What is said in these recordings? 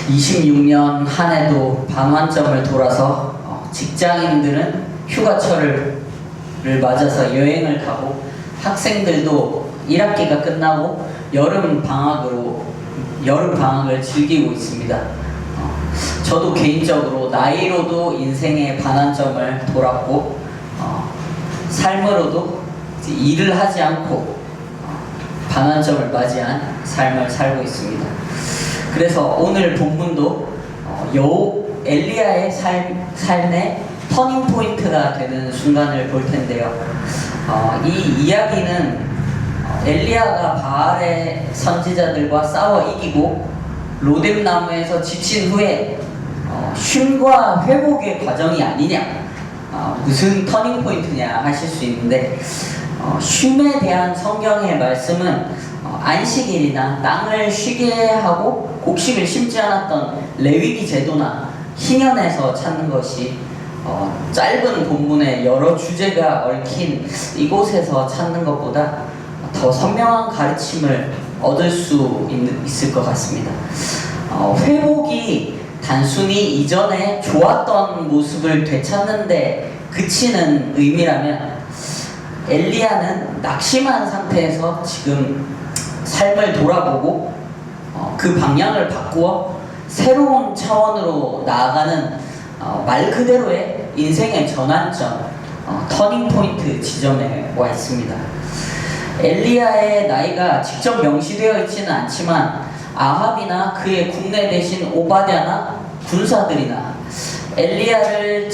26년 한 해도 반환점을 돌아서 직장인들은 휴가철을 맞아서 여행을 가고 학생들도 1학기가 끝나고 여름 방학을 즐기고 있습니다. 저도 개인적으로 나이로도 인생의 반환점을 돌았고 삶으로도 일을 하지 않고 반환점을 맞이한 삶을 살고 있습니다. 그래서 오늘 본문도 엘리야의 삶의 터닝 포인트가 되는 순간을 볼 텐데요. 이 이야기는 엘리야가 바알의 선지자들과 싸워 이기고 로뎀나무에서 지친 후에 쉼과 회복의 과정이 아니냐, 무슨 터닝 포인트냐 하실 수 있는데, 쉼에 대한 성경의 말씀은 안식일이나 땅을 쉬게 하고 곡식을 심지 않았던 레위기 제도나 희년에서 찾는 것이 짧은 본문에 여러 주제가 얽힌 이곳에서 찾는 것보다 더 선명한 가르침을 얻을 수 있을 것 같습니다. 회복이 단순히 이전에 좋았던 모습을 되찾는데 그치는 의미라면, 엘리야는 낙심한 상태에서 지금 삶을 돌아보고 그 방향을 바꾸어 새로운 차원으로 나아가는 말 그대로의 인생의 전환점, 터닝 포인트 지점에 와 있습니다. 엘리야의 나이가 직접 명시되어 있지는 않지만 아합이나 그의 국내 대신 오바댜나 군사들이나 엘리사를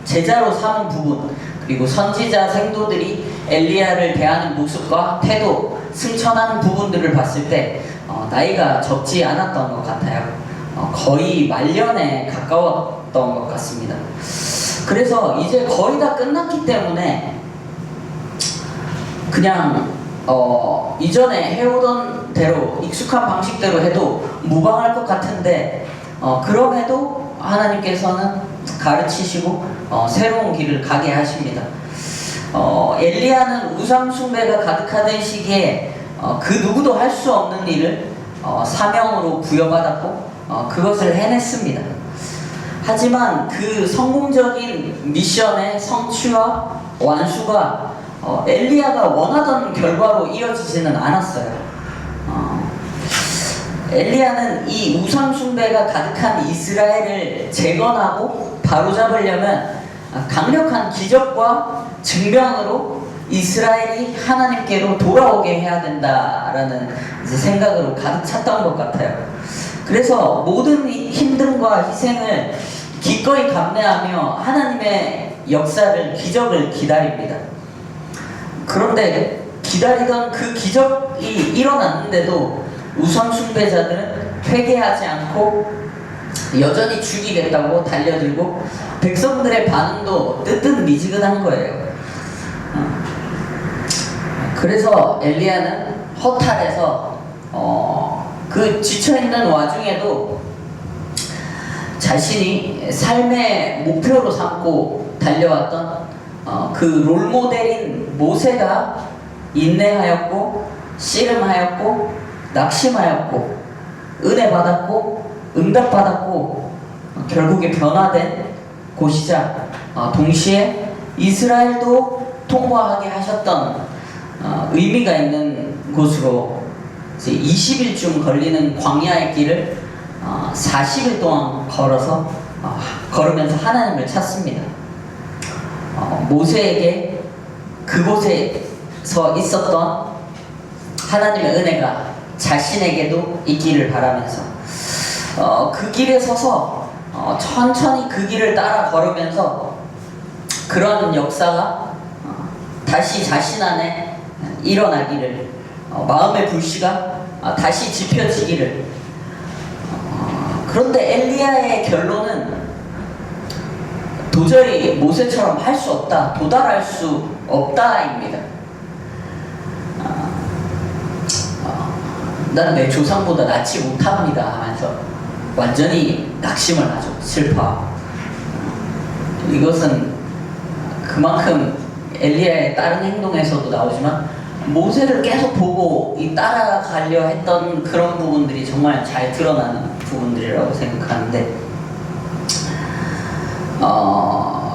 제자로 삼은 부분, 그리고 선지자 생도들이 엘리야를 대하는 모습과 태도, 승천하는 부분들을 봤을 때 나이가 적지 않았던 것 같아요. 거의 말년에 가까웠던 것 같습니다. 그래서 이제 거의 다 끝났기 때문에 그냥 이전에 해오던 대로 익숙한 방식대로 해도 무방할 것 같은데, 그럼에도 하나님께서는 가르치시고 새로운 길을 가게 하십니다. 엘리야는 우상 숭배가 가득하던 시기에 그 누구도 할 수 없는 일을 사명으로 부여받았고 그것을 해냈습니다. 하지만 그 성공적인 미션의 성취와 완수가 엘리야가 원하던 결과로 이어지지는 않았어요. 엘리야는 이 우상 숭배가 가득한 이스라엘을 재건하고 바로잡으려면 강력한 기적과 증명으로 이스라엘이 하나님께로 돌아오게 해야 된다라는 생각으로 가득 찼던 것 같아요. 그래서 모든 힘듦과 희생을 기꺼이 감내하며 하나님의 역사를, 기적을 기다립니다. 그런데 기다리던 그 기적이 일어났는데도 우상 숭배자들은 회개하지 않고 여전히 죽이겠다고 달려들고 백성들의 반응도 뜨뜻미지근한 거예요. 그래서 엘리야는 허탈해서 그 지쳐있는 와중에도 자신이 삶의 목표로 삼고 달려왔던 그 롤모델인 모세가 인내하였고 씨름하였고 낙심하였고 은혜 받았고 응답받았고 결국에 변화된 곳이자 동시에 이스라엘도 통과하게 하셨던 의미가 있는 곳으로 20일쯤 걸리는 광야의 길을 40일 동안 걸으면서 하나님을 찾습니다. 모세에게 그곳에서 있었던 하나님의 은혜가 자신에게도 있기를 바라면서 그 길에 서서 천천히 그 길을 따라 걸으면서 그런 역사가 다시 자신 안에 일어나기를, 마음의 불씨가 다시 지펴지기를. 그런데 엘리야의 결론은 도저히 모세처럼 할 수 없다, 도달할 수 없다입니다. 나는 내 조상보다 낫지 못합니다 하면서 완전히 낙심을 하죠. 슬퍼하고. 이것은 그만큼 엘리야의 다른 행동에서도 나오지만 모세를 계속 보고 따라가려 했던 그런 부분들이 정말 잘 드러나는 부분들이라고 생각하는데,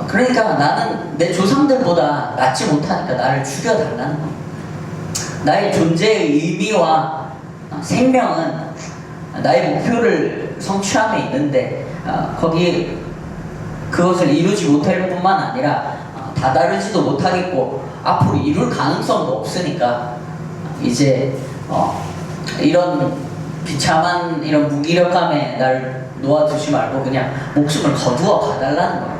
그러니까 나는 내 조상들보다 낫지 못하니까 나를 죽여달라는 거야. 나의 존재의 의미와 생명은 나의 목표를 성취함에 있는데, 거기 그것을 이루지 못할 뿐만 아니라 다다르지도 못하겠고 앞으로 이룰 가능성도 없으니까 이제 이런 비참한 이런 무기력감에 날 놓아두지 말고 그냥 목숨을 거두어 가달라는 거예요.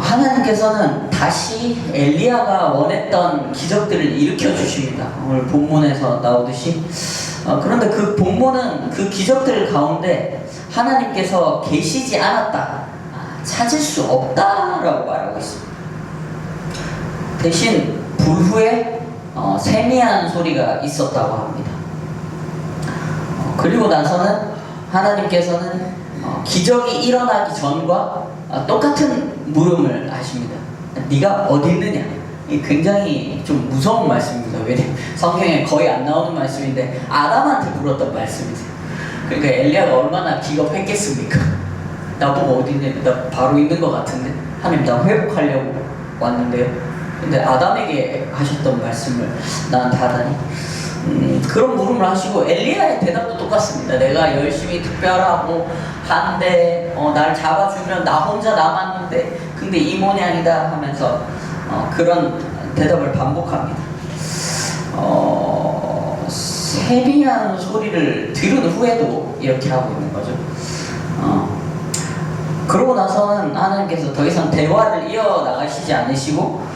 하나님께서는 다시 엘리야가 원했던 기적들을 일으켜 주십니다. 오늘 본문에서 나오듯이. 그런데 그 본문은 그 기적들 가운데 하나님께서 계시지 않았다, 찾을 수 없다라고 말하고 있습니다. 대신 불 후에 세미한 소리가 있었다고 합니다. 그리고 나서는 하나님께서는 기적이 일어나기 전과 똑같은 물음을 하십니다. 네가 어디 있느냐? 굉장히 좀 무서운 말씀입니다. 왜냐면 성경에 거의 안 나오는 말씀인데 아담한테 물었던 말씀이세요. 그러니까 엘리야가 얼마나 기겁했겠습니까? 나보고 어디 있냐? 나 바로 있는 것 같은데 하나님 나 회복하려고 왔는데요. 근데 아담에게 하셨던 말씀을 나한테 하다니. 그런 물음을 하시고 엘리야의 대답도 똑같습니다. 내가 열심히 특별하고 한데 날 잡아주면 나 혼자 남았는데 근데 이 모양이다 하면서 그런 대답을 반복합니다. 세미한 소리를 들은 후에도 이렇게 하고 있는 거죠. 그러고 나서는 하나님께서 더 이상 대화를 이어나가시지 않으시고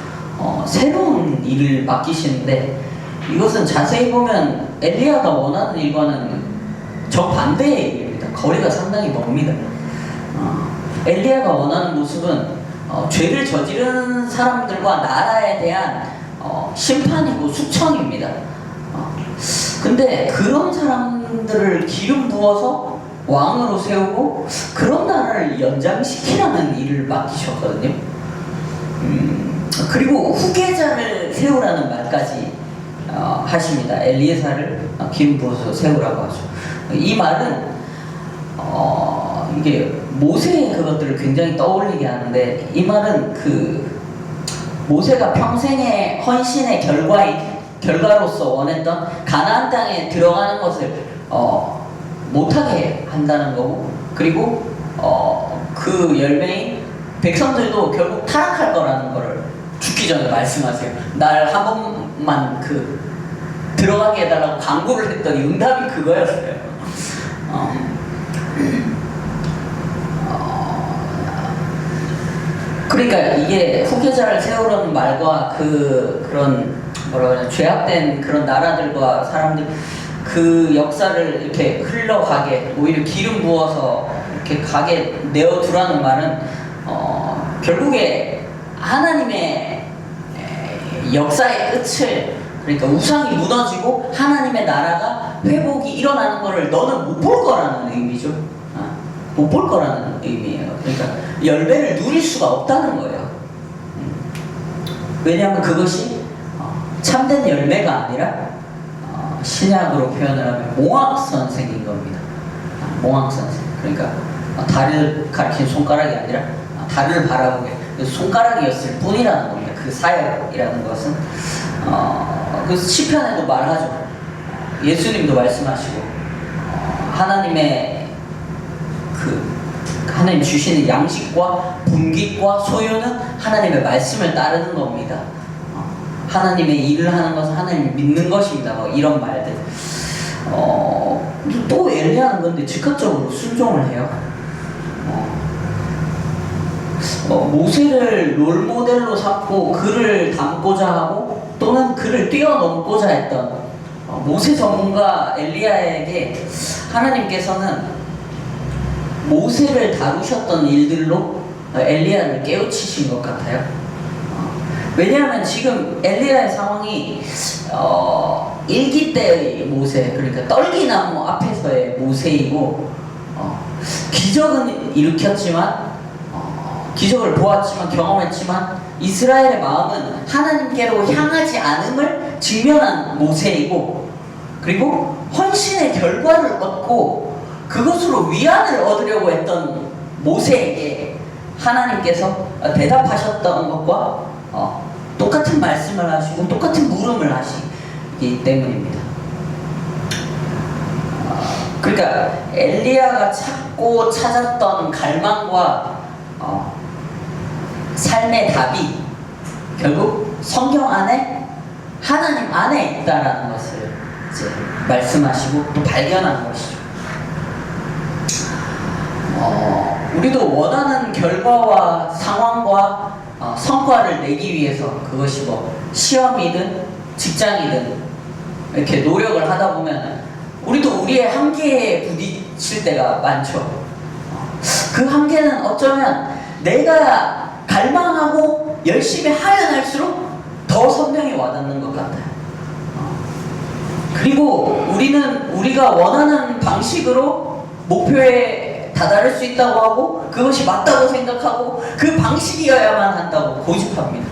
새로운 일을 맡기시는데, 이것은 자세히 보면 엘리야가 원하는 일과는 정반대의 일입니다. 거리가 상당히 멉니다. 엘리야가 원하는 모습은 죄를 저지른 사람들과 나라에 대한 심판이고 숙청입니다. 근데 그런 사람들을 기름 부어서 왕으로 세우고 그런 나라를 연장시키라는 일을 맡기셨거든요. 그리고 후계자를 세우라는 말까지 하십니다. 엘리에사를 기름 부어서 세우라고 하죠. 이 말은 이게 모세의 그것들을 굉장히 떠올리게 하는데, 이 말은 그 모세가 평생의 헌신의 결과로서 원했던 가나안 땅에 들어가는 것을 못하게 한다는 거고, 그리고 그 열매인 백성들도 결국 타락할 거라는 거를 죽기 전에 말씀하세요. 날 한 번만 들어가게 해달라고 강구를 했더니 응답이 그거였어요. 그러니까 이게 후계자를 세우라는 말과 그런 뭐라 그러냐, 죄악된 그런 나라들과 사람들 그 역사를 이렇게 흘러가게 오히려 기름 부어서 이렇게 가게 내어두라는 말은 결국에 하나님의 역사의 끝을, 그러니까 우상이 무너지고 하나님의 나라가 회복이 일어나는 것을 너는 못 볼 거라는 의미죠. 못 볼 거라는 의미예요. 그러니까 열매를 누릴 수가 없다는 거예요. 왜냐하면 그것이 참된 열매가 아니라 신약으로 표현을 하면 몽학선생인 겁니다. 몽학선생. 그러니까 다리를 가리킨 손가락이 아니라 다리를 바라보게 손가락이었을 뿐이라는 겁니다. 그 사역이라는 것은 그 시편에도 말하죠. 예수님도 말씀하시고 하나님의 하나님 주시는 양식과 분깃과 소유는 하나님의 말씀을 따르는 겁니다. 하나님의 일을 하는 것은 하나님을 믿는 것입니다. 이런 말들. 또 엘리야는 건데 즉각적으로 순종을 해요. 모세를 롤모델로 삼고 그를 닮고자 하고 또는 그를 뛰어넘고자 했던 모세 전문가 엘리야에게 하나님께서는 모세를 다루셨던 일들로 엘리야를 깨우치신 것 같아요. 왜냐하면 지금 엘리야의 상황이 일기 때의 모세, 그러니까 떨기나무 앞에서의 모세이고 기적은 일으켰지만 기적을 보았지만 경험했지만 이스라엘의 마음은 하나님께로 향하지 않음을 직면한 모세이고, 그리고 헌신의 결과를 얻고 그것으로 위안을 얻으려고 했던 모세에게 하나님께서 대답하셨던 것과 똑같은 말씀을 하시고 똑같은 물음을 하시기 때문입니다. 그러니까 엘리야가 찾았던 갈망과 삶의 답이 결국 성경 안에, 하나님 안에 있다라는 것을 이제 말씀하시고 또 발견한 것이죠. 우리도 원하는 결과와 상황과 성과를 내기 위해서, 그것이 뭐 시험이든 직장이든 이렇게 노력을 하다 보면 우리도 우리의 한계에 부딪힐 때가 많죠. 그 한계는 어쩌면 내가 갈망하고 열심히 하면 할수록 더 선명히 와닿는 것 같아요. 그리고 우리는 우리가 원하는 방식으로 목표에 다다를 수 있다고 하고 그것이 맞다고 생각하고 그 방식이어야만 한다고 고집합니다.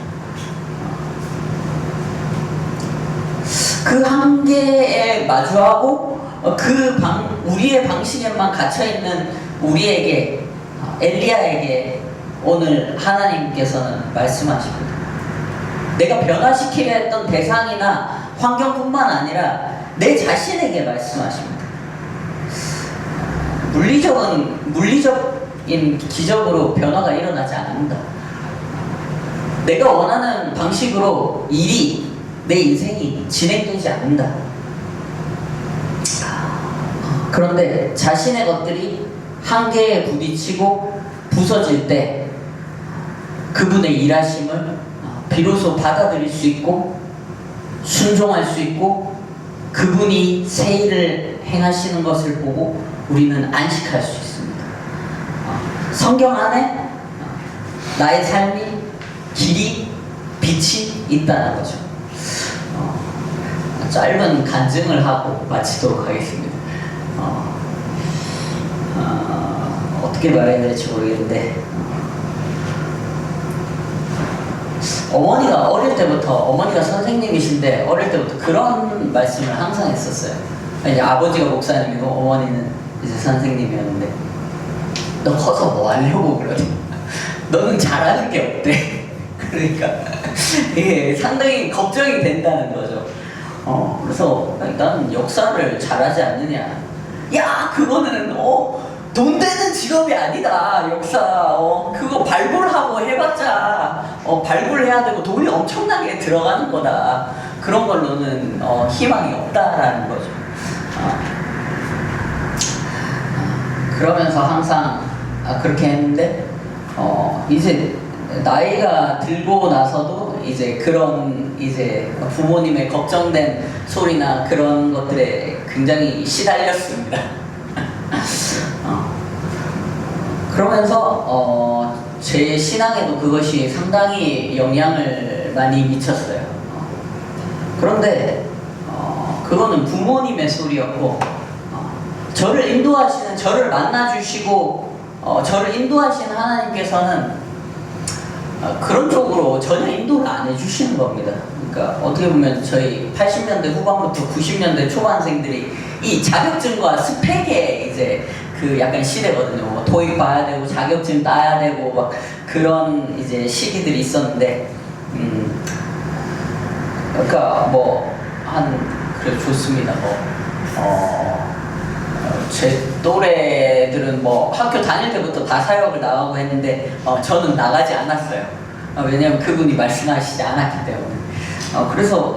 그 한계에 마주하고 우리의 방식에만 갇혀있는 우리에게, 엘리야에게 오늘 하나님께서는 말씀하십니다. 내가 변화시키려 했던 대상이나 환경뿐만 아니라 내 자신에게 말씀하십니다. 물리적인 기적으로 변화가 일어나지 않는다. 내가 원하는 방식으로 내 인생이 진행되지 않는다. 그런데 자신의 것들이 한계에 부딪히고 부서질 때 그분의 일하심을 비로소 받아들일 수 있고 순종할 수 있고 그분이 새 일을 행하시는 것을 보고 우리는 안식할 수 있습니다. 성경 안에 나의 삶이, 길이, 빛이 있다는 거죠. 짧은 간증을 하고 마치도록 하겠습니다. 어떻게 말해야 될지 모르겠는데, 어머니가 선생님이신데 어릴 때부터 그런 말씀을 항상 했었어요. 이제 아버지가 목사님이고 어머니는 이제 선생님이었는데, 너 커서 뭐 하려고 그러니? 너는 잘하는 게 없대. 그러니까 이게 상당히 걱정이 된다는 거죠. 그래서 난 역사를 잘하지 않느냐. 야, 그거는 돈 되는 직업이 아니다. 역사 그거 발굴하고 해봤자 발굴해야 되고 돈이 엄청나게 들어가는 거다. 그런 걸로는 희망이 없다라는 거죠. 그러면서 항상 그렇게 했는데 이제 나이가 들고 나서도 이제 그런 부모님의 걱정된 소리나 그런 것들에 굉장히 시달렸습니다. 그러면서 제 신앙에도 그것이 상당히 영향을 많이 미쳤어요. 그런데 그거는 부모님의 소리였고, 저를 만나주시고 저를 인도하시는 하나님께서는 그런 쪽으로 전혀 인도를 안 해주시는 겁니다. 그러니까 어떻게 보면 저희 80년대 후반부터 90년대 초반생들이 이 자격증과 스펙에 이제 그 약간 시대거든요. 뭐 토익 봐야 되고 자격증 따야 되고 막 그런 이제 시기들이 있었는데, 그러니까 그래 좋습니다. 제 또래들은 학교 다닐 때부터 다 사역을 나가고 했는데 저는 나가지 않았어요. 왜냐하면 그분이 말씀하시지 않았기 때문에. 그래서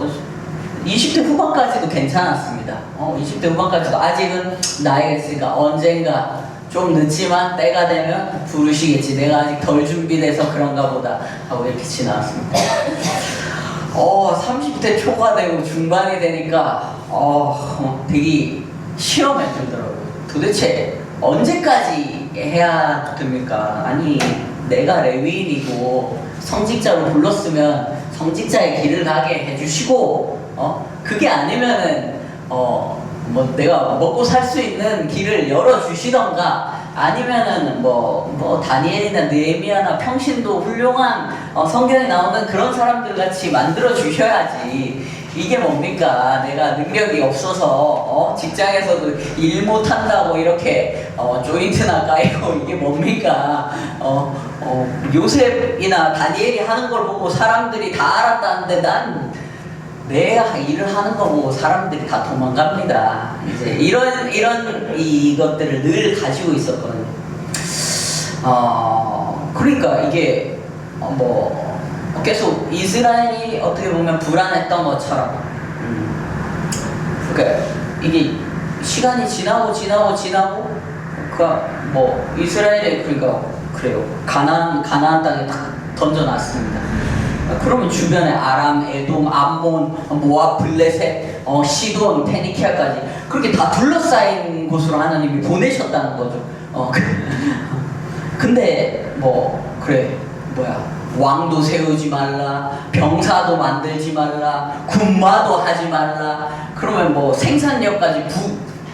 20대 후반까지도 괜찮았습니다. 20대 후반까지도 아직은 나이가 있으니까 언젠가 좀 늦지만 때가 되면 부르시겠지. 내가 아직 덜 준비돼서 그런가 보다 하고 이렇게 지나왔습니다. 30대 초가 되고 중반이 되니까 되게 시험에 들더라고요. 도대체 언제까지 해야 됩니까? 아니, 내가 레위인이고 성직자로 불렀으면 성직자의 길을 가게 해주시고, 그게 아니면은 내가 먹고 살 수 있는 길을 열어주시던가 아니면은 뭐 다니엘이나 느헤미야나 평신도 훌륭한 성경에 나오는 그런 사람들 같이 만들어 주셔야지. 이게 뭡니까? 내가 능력이 없어서 직장에서도 일 못한다고 이렇게 조인트나 까이고 이게 뭡니까? 요셉이나 다니엘이 하는 걸 보고 사람들이 다 알았다는데 난 내가 일을 하는 거 보고 사람들이 다 도망갑니다. 이제 이런 이것들을 늘 가지고 있었거든요. 그러니까 이게 계속 이스라엘이 어떻게 보면 불안했던 것처럼, 그러니까 이게 시간이 지나고 이스라엘에 그러니까 그래요. 가나안 땅에 딱 던져놨습니다. 그러면 주변에 아람, 에돔, 암몬, 모압, 블레셋, 시돈, 페니키아까지 그렇게 다 둘러싸인 곳으로 하나님이 보내셨다는 거죠. 근데 왕도 세우지 말라, 병사도 만들지 말라, 군마도 하지 말라. 그러면 생산력까지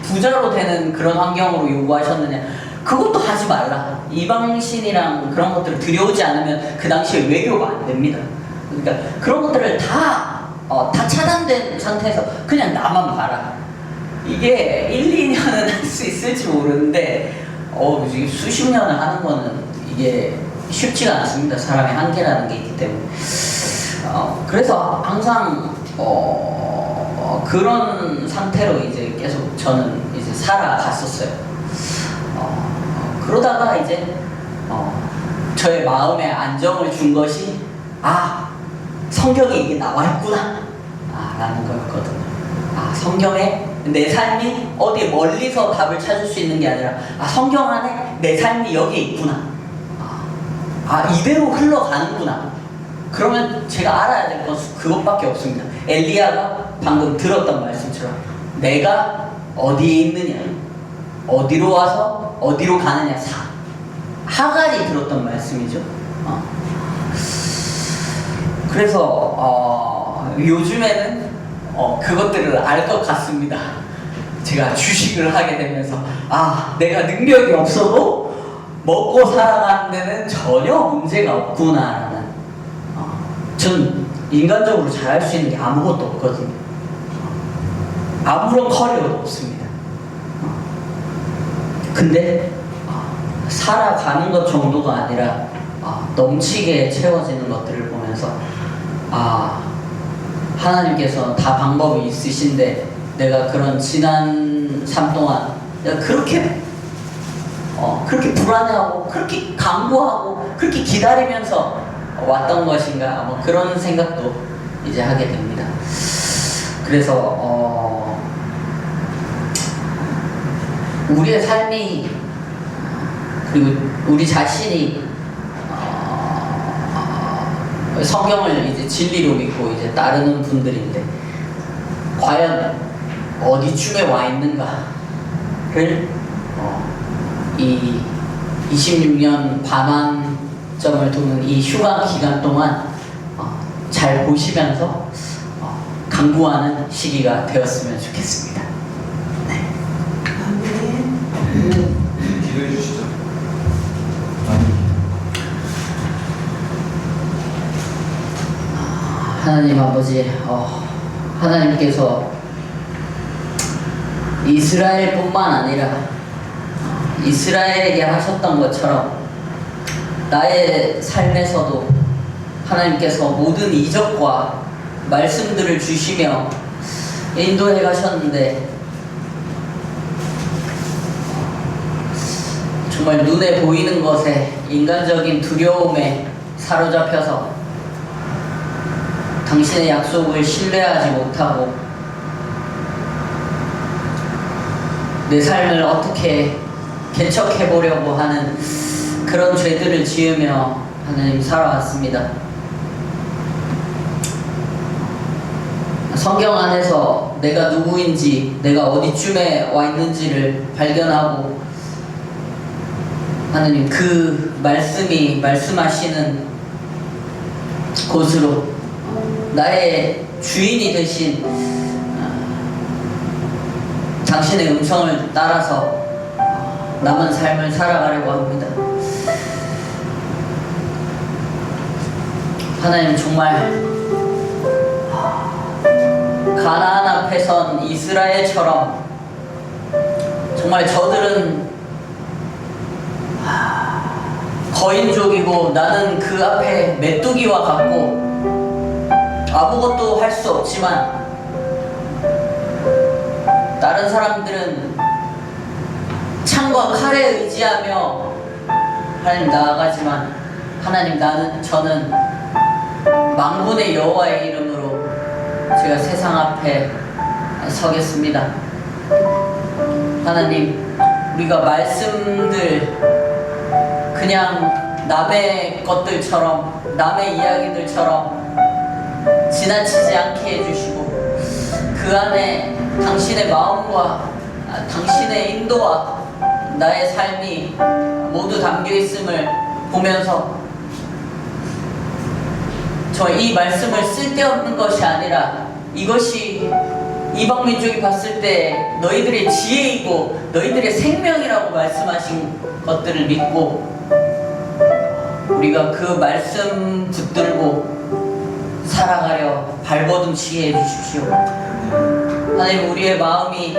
부자로 되는 그런 환경으로 요구하셨느냐? 그것도 하지 말라. 이방신이랑 그런 것들을 들여오지 않으면 그 당시에 외교가 안 됩니다. 그러니까 그런 것들을 다 차단된 상태에서 그냥 나만 봐라. 이게 1, 2년은 할 수 있을지 모르는데 수십 년을 하는 거는 이게 쉽지가 않습니다. 사람의 한계라는 게 있기 때문에. 그래서 항상 그런 상태로 이제 계속 저는 이제 살아갔었어요. 그러다가 이제 저의 마음에 안정을 준 것이 성경에 이게 나와 있구나 라는 거였거든요. 성경에 내 삶이 어디 멀리서 답을 찾을 수 있는 게 아니라 성경 안에 내 삶이 여기에 있구나. 이대로 흘러가는구나. 그러면 제가 알아야 될 것은 그것밖에 없습니다. 엘리야가 방금 들었던 말씀처럼 내가 어디에 있느냐, 어디로 와서 어디로 가느냐. 하갈이 들었던 말씀이죠. 그래서 요즘에는 그것들을 알 것 같습니다. 제가 주식을 하게 되면서 내가 능력이 없어도 먹고 살아가는 데는 전혀 문제가 없구나라는, 전 인간적으로 잘할 수 있는 게 아무것도 없거든요. 아무런 커리어도 없습니다. 근데 살아가는 것 정도가 아니라 넘치게 채워지는 것들을 보면서 하나님께서 다 방법이 있으신데 내가 그런 지난 삶 동안 내가 그렇게 불안해하고 그렇게 강구하고 그렇게 기다리면서 왔던 것인가, 그런 생각도 이제 하게 됩니다. 그래서 우리의 삶이, 그리고 우리 자신이 성경을 이제 진리로 믿고 이제 따르는 분들인데 과연 어디쯤에 와 있는가를 이 26년 반환점을 도는 이 휴가 기간 동안 잘 보시면서 강구하는 시기가 되었으면 좋겠습니다. 네. 기도해 주시죠. 하나님 아버지, 하나님께서 이스라엘뿐만 아니라 이스라엘에게 하셨던 것처럼 나의 삶에서도 하나님께서 모든 이적과 말씀들을 주시며 인도해 가셨는데 정말 눈에 보이는 것에 인간적인 두려움에 사로잡혀서 당신의 약속을 신뢰하지 못하고 내 삶을 어떻게 개척해 보려고 하는 그런 죄들을 지으며 하나님 살아왔습니다. 성경 안에서 내가 누구인지, 내가 어디쯤에 와 있는지를 발견하고 하나님 그 말씀이 말씀하시는 곳으로 나의 주인이 되신 당신의 음성을 따라서 남은 삶을 살아가려고 합니다. 하나님, 정말 가나안 앞에 선 이스라엘처럼 정말 저들은 거인족이고 나는 그 앞에 메뚜기와 같고 아무것도 할 수 없지만, 다른 사람들은 창과 칼에 의지하며 하나님 나아가지만, 하나님, 저는 만군의 여호와의 이름으로 제가 세상 앞에 서겠습니다. 하나님, 우리가 말씀들 그냥 남의 것들처럼, 남의 이야기들처럼 지나치지 않게 해주시고, 그 안에 당신의 마음과 당신의 인도와 나의 삶이 모두 담겨 있음을 보면서 저 이 말씀을 쓸데없는 것이 아니라 이것이 이방 민족이 봤을 때 너희들의 지혜이고 너희들의 생명이라고 말씀하신 것들을 믿고 우리가 그 말씀 붙들고 살아가려 발버둥치게 해주십시오. 하나님, 우리의 마음이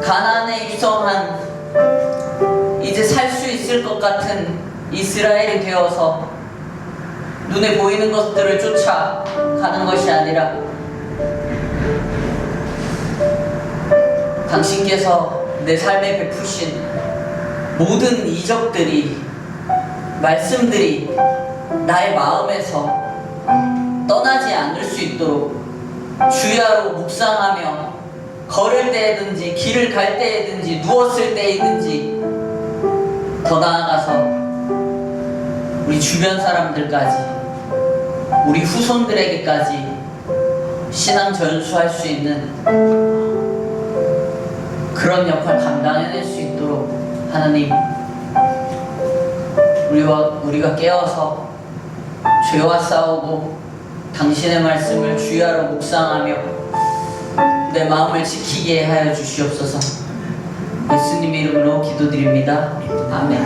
가나안에 입성한 이제 살 수 있을 것 같은 이스라엘이 되어서 눈에 보이는 것들을 쫓아가는 것이 아니라 당신께서 내 삶에 베푸신 모든 이적들이, 말씀들이 나의 마음에서 떠나지 않을 수 있도록 주야로 묵상하며 걸을 때든지 길을 갈 때든지 누웠을 때이든지, 더 나아가서 우리 주변 사람들까지, 우리 후손들에게까지 신앙 전수할 수 있는 그런 역할 감당해낼 수 있도록 하나님, 우리가 깨어서 죄와 싸우고 당신의 말씀을 주야로 묵상하며 내 마음을 지키게 하여 주시옵소서. 예수님 이름으로 기도드립니다. 아멘.